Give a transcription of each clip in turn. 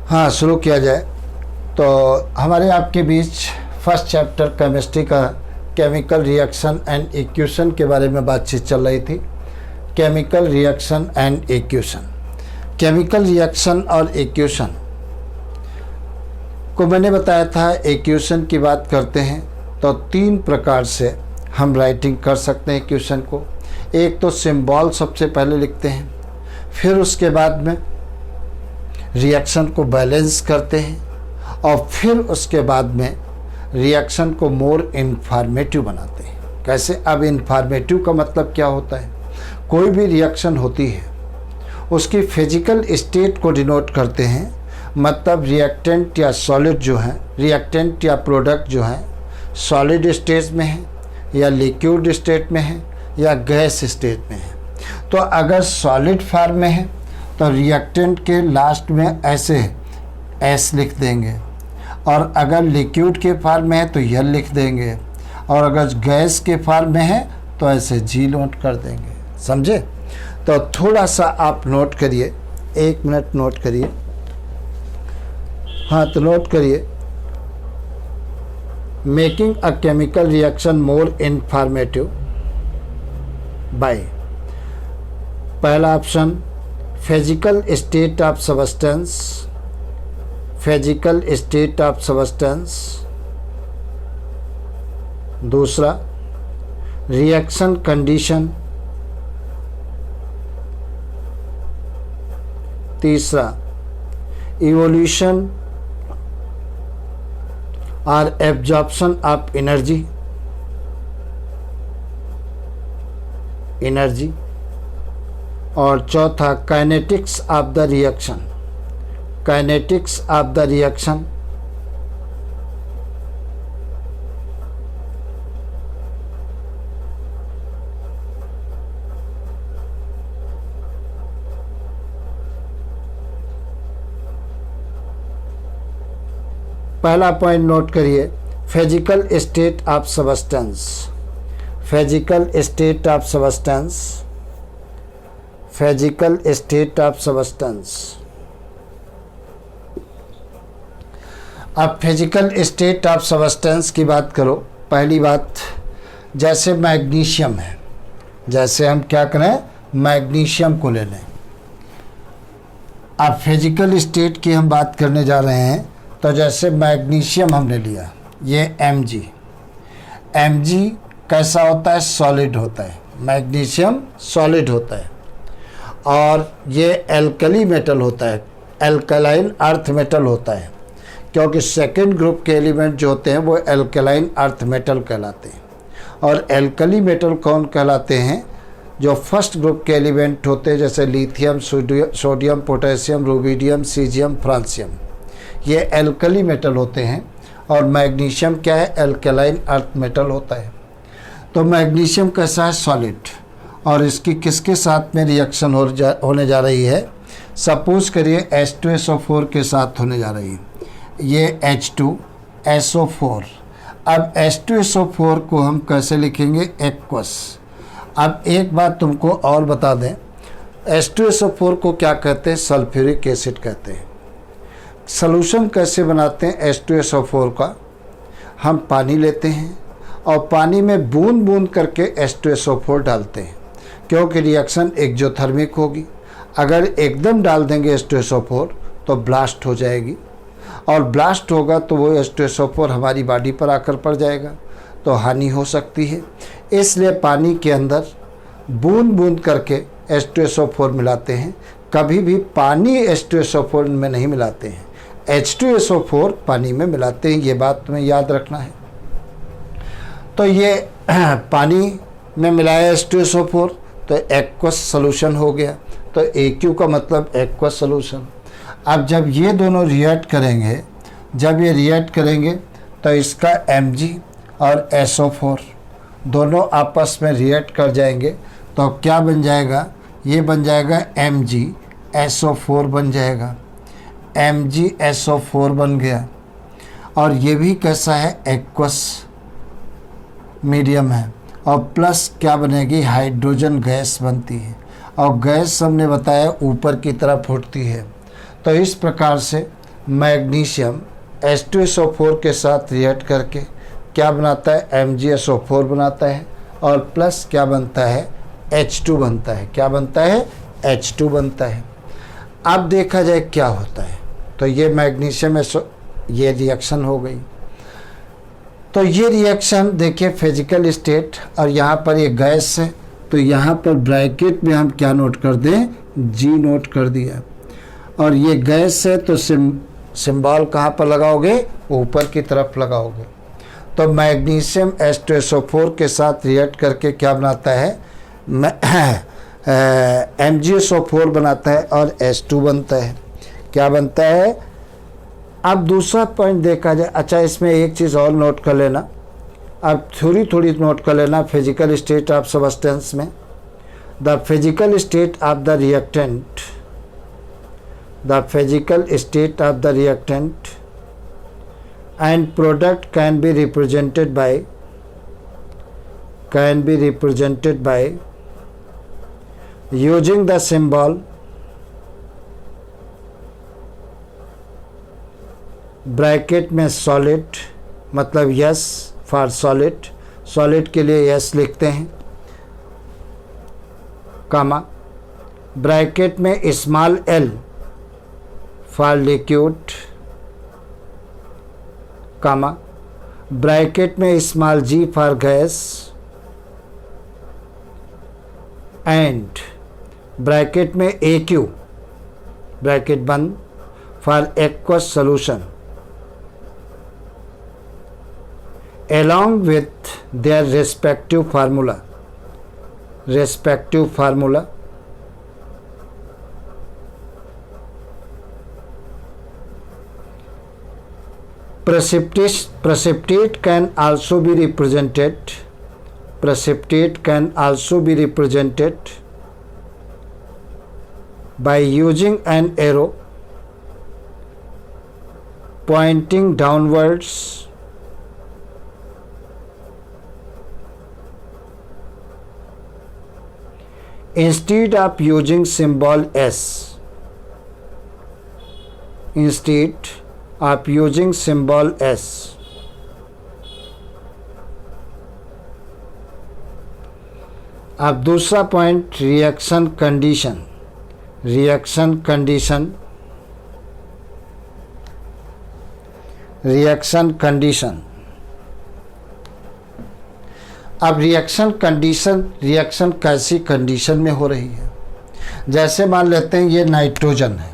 हाँ, शुरू किया जाए। तो हमारे आपके बीच फर्स्ट चैप्टर केमिस्ट्री का केमिकल रिएक्शन एंड इक्वेशन के बारे में बातचीत चल रही थी। Chemical reaction and equation, chemical reaction और इक्वेशन को मैंने बताया था। इक्वेशन की बात करते हैं तो तीन प्रकार से हम राइटिंग कर सकते हैं इक्वेशन को। एक तो सिंबल सबसे पहले लिखते हैं, फिर उसके बाद में रिएक्शन को बैलेंस करते हैं और फिर उसके बाद में रिएक्शन को मोर इन्फॉर्मेटिव बनाते हैं। कैसे? अब इन्फॉर्मेटिव का मतलब क्या होता है? कोई भी रिएक्शन होती है उसकी फिजिकल स्टेट को डिनोट करते हैं, मतलब रिएक्टेंट या सॉलिड जो है, रिएक्टेंट या प्रोडक्ट जो है सॉलिड स्टेट में है या लिक्विड स्टेट में है या गैस स्टेट में है। तो अगर सॉलिड फॉर्म में है तो रिएक्टेंट के लास्ट में ऐसे एस लिख देंगे, और अगर लिक्विड के फॉर्म में है तो यल लिख देंगे, और अगर गैस के फॉर्म में है तो ऐसे जी नोट कर देंगे। समझे? तो थोड़ा सा आप नोट करिए, 1 मिनट नोट करिए। हाँ, तो नोट करिए। Making a chemical reaction more informative by, पहला option physical state of substance, physical state of substance. दूसरा रिएक्शन कंडीशन। तीसरा इवोल्यूशन और एब्जॉर्प्शन ऑफ एनर्जी, और चौथा kinetics of the reaction, kinetics of the reaction. पहला point note करिए, physical state of substance, physical state of substance, physical state of substance. अब physical state of substance की बात करो। पहली बात, जैसे मैग्नीशियम है, जैसे हम क्या करें, मैग्नीशियम को ले लें। अब फिजिकल स्टेट की हम बात करने जा रहे हैं, तो जैसे मैग्नीशियम हमने लिया, ये Mg, Mg कैसा होता है? सॉलिड होता है। मैग्नीशियम सॉलिड होता है, और ये एल्कली मेटल होता है, एल्कलाइन अर्थ मेटल होता है, क्योंकि सेकंड ग्रुप के एलिमेंट जो होते हैं वो एल्कलाइन अर्थ मेटल कहलाते हैं। और एल्कली मेटल कौन कहलाते हैं? जो फर्स्ट ग्रुप के एलिमेंट होते हैं, जैसे lithium, sodium, potassium, rubidium, caesium, francium, ये एल्कली मेटल होते हैं। और मैग्नीशियम क्या है? एल्कलाइन अर्थ मेटल होता है। तो मैग्नीशियम कैसा है? सॉलिड। और इसकी किसके साथ में रिएक्शन होने जा रही है? सपोज करिए H2SO4 के साथ होने जा रही है, ये H2SO4। अब H2SO4 को हम कैसे लिखेंगे? एक्वस। अब एक बात तुमको और बता दें, H2SO4 को क्या कहते हैं? सल्फ्यूरिक एसिड कहते हैं। सॉल्यूशन कैसे बनाते हैं H2SO4 का? हम पानी लेते हैं और पानी में बूंद बूंद करके H2SO4 डालते हैं, क्योंकि रिएक्शन एक्जोथर्मिक होगी। अगर एकदम डाल देंगे H2SO4 तो ब्लास्ट हो जाएगी, और ब्लास्ट होगा तो वो H2SO4 हमारी बॉडी पर आकर पड़ जाएगा, तो हानि हो सकती है। इसलिए पानी के अंदर बूंद बूंद करके H2SO4 मिलाते हैं। कभी भी पानी H2SO4 में नहीं मिलाते हैं, H2SO4 पानी में मिलाते हैं। ये बात तुम्हें याद रखना है। तो ये पानी में मिलाया H2SO4 तो एक्वस सोल्यूशन हो गया। तो AQ का मतलब एक्वस सोल्यूशन। अब जब ये दोनों रिएक्ट करेंगे, जब ये रिएक्ट करेंगे तो इसका Mg और SO4 दोनों आपस में रिएक्ट कर जाएंगे, तो क्या बन जाएगा? ये बन जाएगा MgSO4 बन जाएगा, MgSO4 बन गया। और ये भी कैसा है? एक्वस मीडियम है। और प्लस क्या बनेगी? हाइड्रोजन गैस बनती है, और गैस हमने बताया ऊपर की तरफ उठती है। तो इस प्रकार से मैग्नीशियम H2SO4 के साथ रिएक्ट करके क्या बनाता है, MgSO4 बनाता है, और प्लस क्या बनता है, H2 बनता है। क्या बनता है, H2 बनता है। अब देखा जाए क्या होता है, तो ये मैग्नीशियम ये रिएक्शन हो गई। तो ये रिएक्शन देखिए फिजिकल स्टेट, और यहाँ पर ये गैस है, तो यहाँ पर ब्रैकेट में हम क्या नोट कर दें, G नोट कर दिया। और ये गैस है तो सिंबल कहाँ पर लगाओगे, ऊपर की तरफ लगाओगे। तो मैग्नीशियम H2SO4 के साथ रिएक्ट करके क्या बनाता है, MgSO4 बनाता है और H2 बनता है। क्या बनता है। अब दूसरा पॉइंट देखा जाए, अच्छा इसमें एक चीज़ और नोट कर लेना, अब थोड़ी थोड़ी नोट कर लेना। फिजिकल स्टेट ऑफ सब्सटेंस में the physical state of the reactant, the physical state of the reactant and product can be represented by using the symbol bracket में सॉलिड, मतलब यस फॉर सॉलिड, सॉलिड के लिए s लिखते हैं, comma bracket में small l for liquid, comma bracket में small g for gas, and bracket में AQ bracket बंद for aqueous solution along with their respective formula precipitate can also be represented by using an arrow pointing downwards instead of using symbol S. अब दूसरा point reaction condition. अब reaction कैसी condition में हो रही है। जैसे मान लेते हैं ये नाइट्रोजन है,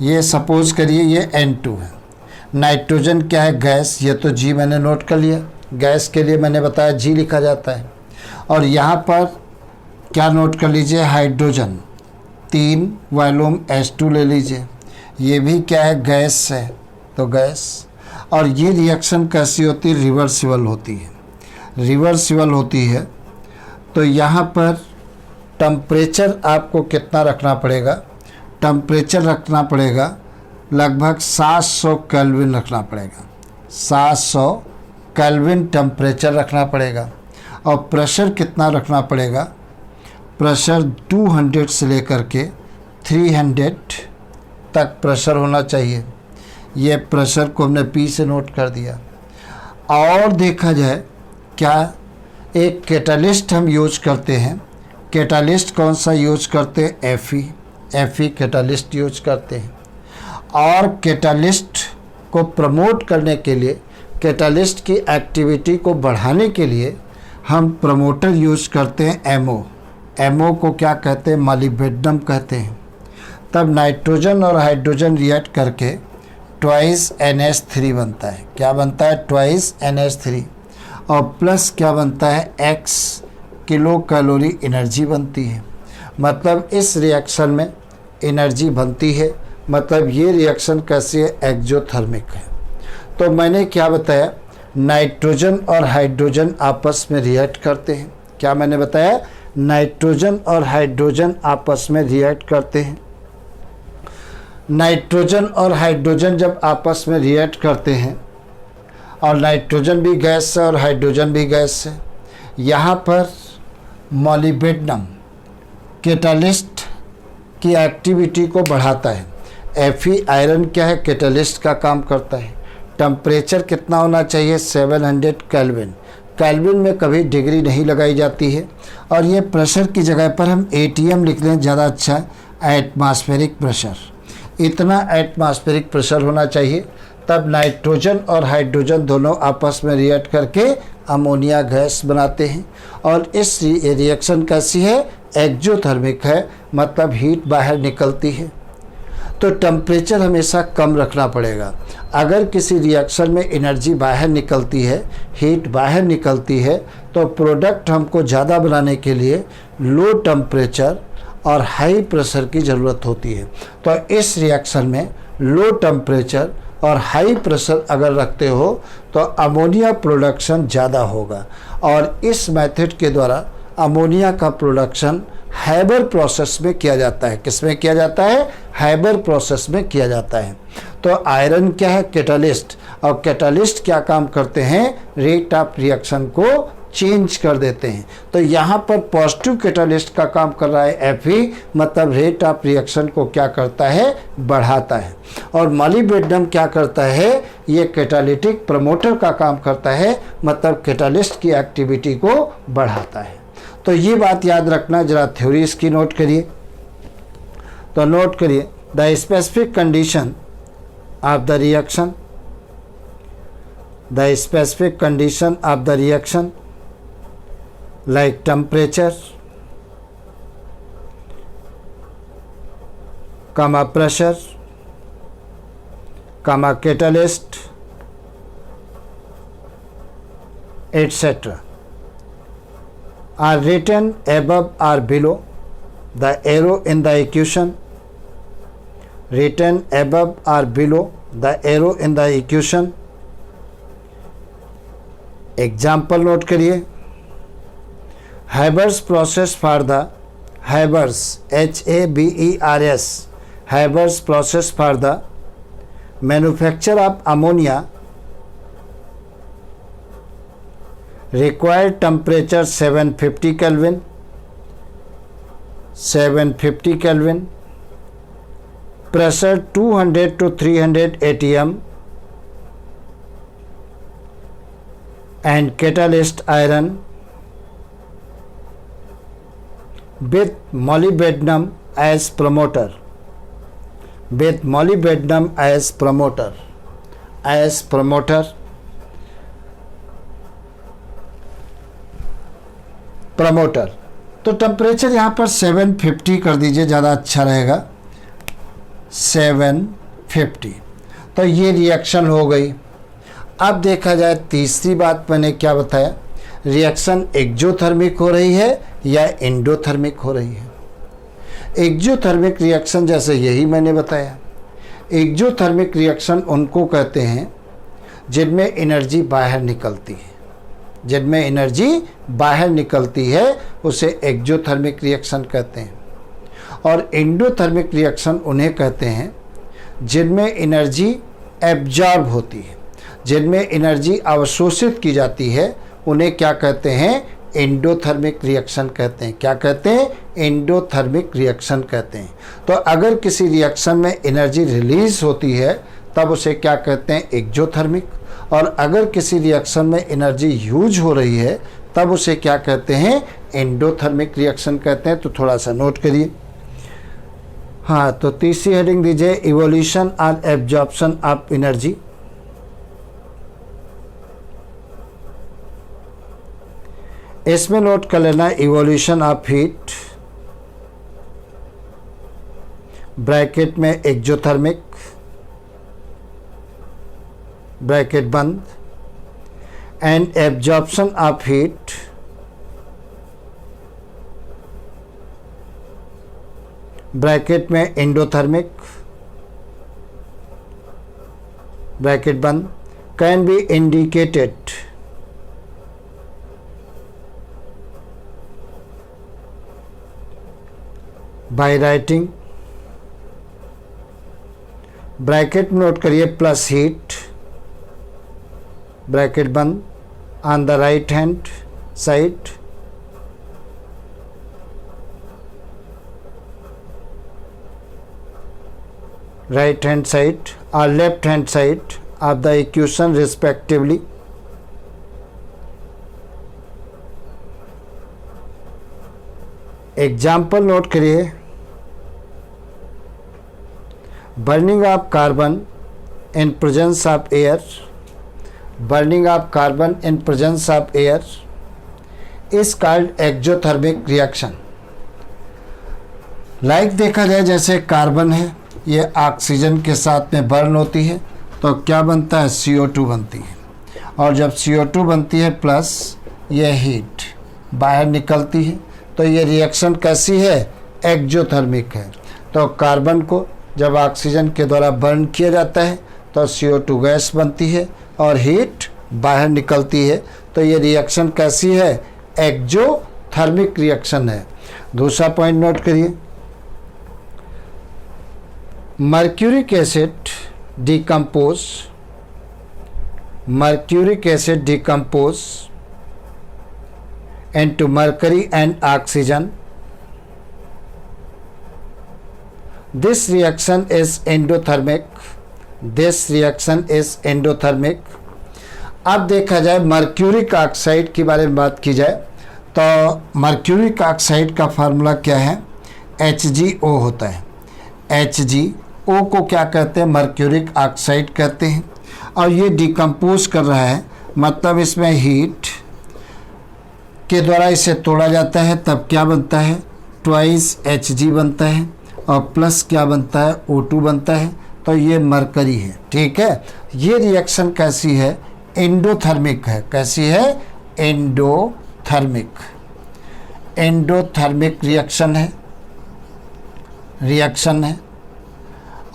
ये सपोज करिए ये N2 है। नाइट्रोजन क्या है, गैस, ये तो G मैंने नोट कर लिया, गैस के लिए मैंने बताया G लिखा जाता है। और यहाँ पर क्या नोट कर लीजिए, हाइड्रोजन 3 वॉल्यूम H2 ले लीजिए, ये भी क्या है, गैस है, तो गैस। और ये रिएक्शन कैसी होती है, रिवर्सिबल होती है। तो यहाँ पर टेम्परेचर आपको कितना रखना पड़ेगा, टेम्परेचर रखना पड़ेगा लगभग 700 केल्विन रखना पड़ेगा, 700 केल्विन टेम्परेचर रखना पड़ेगा। और प्रेशर कितना रखना पड़ेगा, प्रेशर 200 से लेकर के 300 तक प्रेशर होना चाहिए। ये प्रेशर को हमने P से नोट कर दिया। और देखा जाए क्या, एक कैटालिस्ट हम यूज करते हैं, कैटालिस्ट कौन सा यूज करते हैं, Fe कैटालिस्ट यूज करते हैं। और कैटालिस्ट को प्रमोट करने के लिए, कैटालिस्ट की एक्टिविटी को बढ़ाने के लिए हम प्रमोटर यूज करते हैं MO को क्या कहते हैं, मॉलिब्डेनम कहते हैं। तब नाइट्रोजन और हाइड्रोजन रिएक्ट करके ट्वाइस NH3 बनता है। क्या बनता है, ट्वाइस NH3, और प्लस क्या बनता है, X किलो कैलोरी एनर्जी बनती है। मतलब इस रिएक्शन में एनर्जी बनती है, मतलब ये रिएक्शन कैसी है, एक्जोथर्मिक है। तो मैंने क्या बताया, नाइट्रोजन और हाइड्रोजन आपस में रिएक्ट करते हैं। क्या मैंने बताया, नाइट्रोजन और हाइड्रोजन आपस में रिएक्ट करते हैं। नाइट्रोजन और हाइड्रोजन जब आपस में रिएक्ट करते हैं, और नाइट्रोजन भी गैस है और हाइड्रोजन भी गैस है, यहाँ पर मॉलिब्डेनम कैटालिस्ट की एक्टिविटी को बढ़ाता है, Fe आयरन क्या है, कैटलिस्ट का काम करता है। टेम्परेचर कितना होना चाहिए, 700 केल्विन। केल्विन में कभी डिग्री नहीं लगाई जाती है। और ये प्रेशर की जगह पर हम ATM लिख लें, ज़्यादा अच्छा है, एटमॉस्फेरिक प्रेशर। इतना एटमॉस्फेरिक प्रेशर होना चाहिए, तब नाइट्रोजन और हाइड्रोजन दोनों आपस में रिएक्ट करके अमोनिया गैस बनाते हैं। और इस रिएक्शन कैसी है, एक्जोथर्मिक है, मतलब हीट बाहर निकलती है। तो टेम्परेचर हमेशा कम रखना पड़ेगा। अगर किसी रिएक्शन में एनर्जी बाहर निकलती है, हीट बाहर निकलती है, तो प्रोडक्ट हमको ज़्यादा बनाने के लिए लो टेम्परेचर और हाई प्रेशर की ज़रूरत होती है। तो इस रिएक्शन में लो टेम्परेचर और हाई प्रेशर अगर रखते हो तो अमोनिया प्रोडक्शन ज़्यादा होगा। और इस मेथड के द्वारा अमोनिया का प्रोडक्शन हैबर प्रोसेस में किया जाता है। किस में किया जाता है, हैबर प्रोसेस में किया जाता है। तो आयरन क्या है, कैटलिस्ट। और कैटलिस्ट क्या काम करते हैं, रेट ऑफ रिएक्शन को चेंज कर देते हैं। तो यहाँ पर पॉजिटिव कैटलिस्ट का काम कर रहा है Fe, मतलब रेट ऑफ रिएक्शन को क्या करता है, बढ़ाता है। और मॉलिब्डेनम क्या करता है, ये कैटालिटिक प्रमोटर का काम करता है, मतलब कैटलिस्ट की एक्टिविटी को बढ़ाता है। तो ये बात याद रखना, जरा थ्योरी इसकी नोट करिए। तो नोट करिए, the specific condition of the reaction, the specific condition of the reaction like temperature, pressure, catalyst, etc. are written above or below the arrow in the equation, written above or below the arrow in the equation. Example note करिए, Haber's process for the Haber's HABERS Haber's process for the manufacture of ammonia required temperature 750 Kelvin, 750 Kelvin, pressure 200 to 300 atm, and catalyst iron with molybdenum as promoter, with molybdenum as promoter, as promoter, promoter. तो temperature यहाँ पर 750 कर दीजिए, ज़्यादा अच्छा रहेगा, 750। तो ये रिएक्शन हो गई। अब देखा जाए तीसरी बात, मैंने क्या बताया, रिएक्शन एक्जोथर्मिक हो रही है या एंडोथर्मिक हो रही है। एक्जोथर्मिक रिएक्शन जैसे यही मैंने बताया, एक्जोथर्मिक रिएक्शन उनको कहते हैं जिनमें एनर्जी बाहर निकलती है, जिनमें एनर्जी बाहर निकलती है उसे एक्जोथर्मिक रिएक्शन कहते हैं। और एंडोथर्मिक रिएक्शन उन्हें कहते हैं जिनमें एनर्जी एब्जॉर्ब होती है, जिनमें एनर्जी अवशोषित की जाती है, उन्हें क्या कहते हैं, एंडोथर्मिक रिएक्शन कहते हैं। क्या कहते हैं, एंडोथर्मिक रिएक्शन कहते हैं। तो अगर किसी रिएक्शन में एनर्जी रिलीज होती है तब उसे क्या कहते हैं, एक्जोथर्मिक। और अगर किसी रिएक्शन में एनर्जी यूज हो रही है तब उसे क्या कहते हैं, एंडोथर्मिक रिएक्शन कहते हैं। तो थोड़ा सा नोट करिए। हाँ, तो तीसरी हेडिंग दीजिए, इवोल्यूशन और एब्जॉर्प्शन ऑफ एनर्जी। इसमें नोट कर लेना, इवोल्यूशन ऑफ हीट ब्रैकेट में एक्जोथर्मिक, ब्रैकेट बंद, and absorption of heat bracket में एंडोथर्मिक, ब्रैकेट बंद, can be indicated by writing, bracket में नोट करिए, प्लस हीट, ब्रैकेट बंद, on the right hand side, right hand side or left hand side of the equation respectively. Example note करिए। Burning of carbon in presence of air, burning of carbon in presence of air is called exothermic reaction. Like देखा जाए जैसे carbon है, ये oxygen के साथ में burn होती है तो क्या बनता है, CO2 बनती है। और जब CO2 बनती है प्लस ये हीट बाहर निकलती है तो ये रिएक्शन कैसी है, एक्सोथर्मिक है। तो कार्बन को जब ऑक्सीजन के द्वारा बर्न किया जाता है तो CO2 गैस बनती है और हीट बाहर निकलती है। तो ये रिएक्शन कैसी है, एक्सोथर्मिक रिएक्शन है। दूसरा पॉइंट नोट करिए। Mercuric acid decompose, mercuric acid decompose into mercury and oxygen. This reaction is endothermic. This reaction is endothermic. अब देखा जाए मर्क्यूरिक ऑक्साइड के बारे में बात की जाए तो मर्क्यूरिक ऑक्साइड का फार्मूला क्या है, HgO होता है। HgO को क्या कहते हैं, मर्क्यूरिक ऑक्साइड कहते हैं। और ये डिकम्पोज कर रहा है, मतलब इसमें हीट के द्वारा इसे तोड़ा जाता है, तब क्या बनता है, ट्वाइस Hg बनता है और प्लस क्या बनता है, O2 बनता है। तो ये मरकरी है, ठीक है। ये रिएक्शन कैसी है, एंडोथर्मिक है। कैसी है, एंडोथर्मिक, एंडोथर्मिक रिएक्शन है, रिएक्शन है।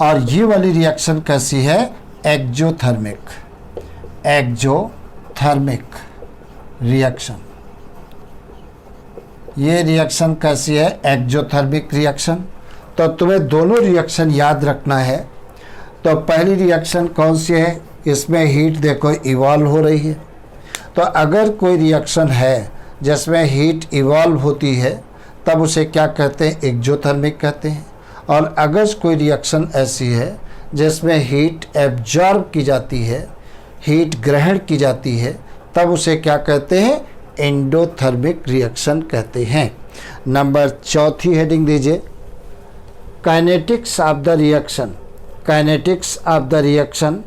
और ये वाली रिएक्शन कैसी है, एक्सोथर्मिक, एक्सोथर्मिक रिएक्शन। ये रिएक्शन कैसी है, एक्सोथर्मिक रिएक्शन। तो तुम्हें दोनों रिएक्शन याद रखना है। तो पहली रिएक्शन कौन सी है, इसमें हीट देखो इवॉल्व हो रही है। तो अगर कोई रिएक्शन है जिसमें हीट इवॉल्व होती है तब उसे क्या कहते हैं, एक्सोथर्मिक कहते हैं। और अगर कोई रिएक्शन ऐसी है जिसमें हीट एब्जॉर्ब की जाती है, हीट ग्रहण की जाती है, तब उसे क्या कहते हैं, एंडोथर्मिक रिएक्शन कहते हैं। नंबर चौथी हेडिंग दीजिए, kinetics of the reaction, kinetics of the reaction,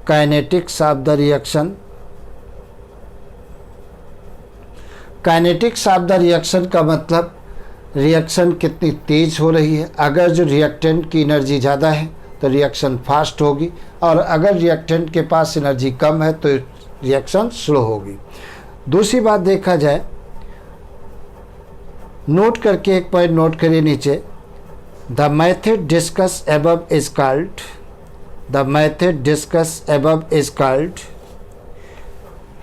kinetics of the reaction. Kinetics of the reaction का मतलब रिएक्शन कितनी तेज हो रही है। अगर जो रिएक्टेंट की एनर्जी ज़्यादा है तो रिएक्शन फास्ट होगी, और अगर रिएक्टेंट के पास एनर्जी कम है तो रिएक्शन स्लो होगी। दूसरी बात देखा जाए, नोट करके एक पॉइंट नोट करिए नीचे, the method discuss above is called, the method discuss above is called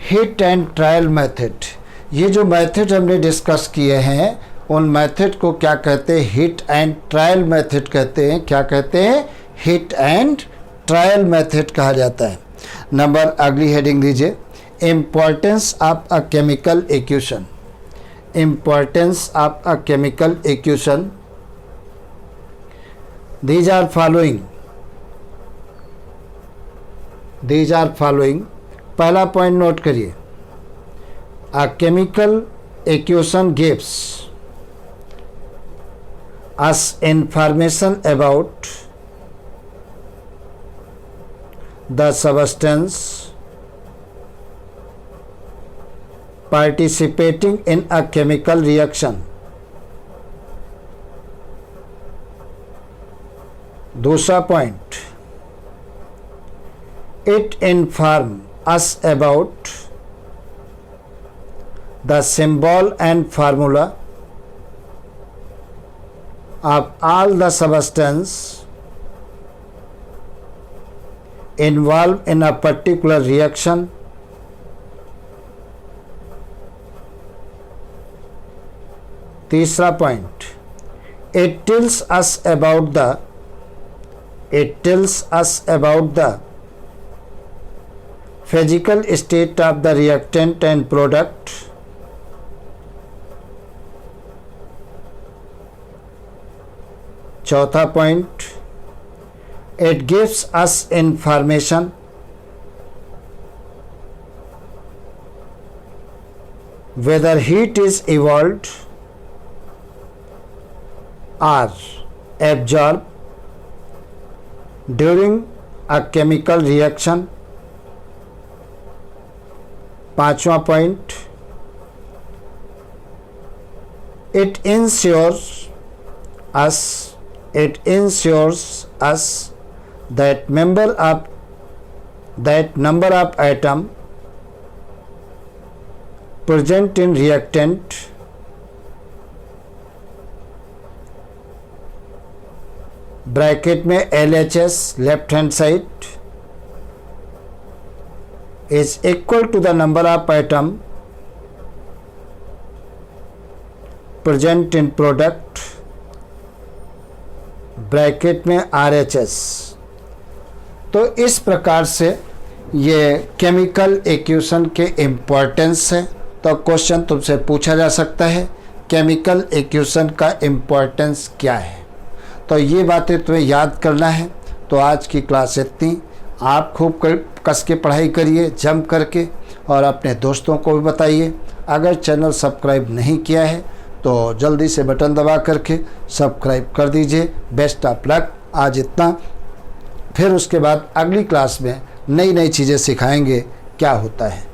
hit and trial method. ये जो मेथड हमने डिस्कस किए हैं उन मेथड को क्या कहते हैं, हिट एंड ट्रायल मेथड कहते हैं। क्या कहते हैं, हिट एंड ट्रायल मेथड कहा जाता है। नंबर अगली हेडिंग दीजिए, importance of a chemical equation, importance of a chemical equation. These are following, these are following. पहला पॉइंट नोट करिए, a chemical equation gives us information about the substance participating in a chemical reaction. दूसरा point, it inform us about the symbol and formula of all the substance involved in a particular reaction. तीसरा point, it tells us about the, it tells us about the physical state of the reactant and product. चौथा point, It gives us information whether heat is evolved or absorbed during a chemical reaction. पांचवा point, it ensures us that number of atom present in reactant bracket में LHS left hand side is equal to the number of atom present in product bracket में RHS। तो इस प्रकार से ये chemical equation के importance है। तो क्वेश्चन तुमसे पूछा जा सकता है केमिकल इक्वेशन का इम्पोर्टेंस क्या है, तो ये बातें तुम्हें याद करना है। तो आज की क्लास इतनी। आप खूब कस के पढ़ाई करिए जम करके और अपने दोस्तों को भी बताइए। अगर चैनल सब्सक्राइब नहीं किया है तो जल्दी से बटन दबा करके सब्सक्राइब कर दीजिए। Best of luck. आज इतना, फिर उसके बाद अगली क्लास में नई नई चीज़ें सिखाएंगे क्या होता है।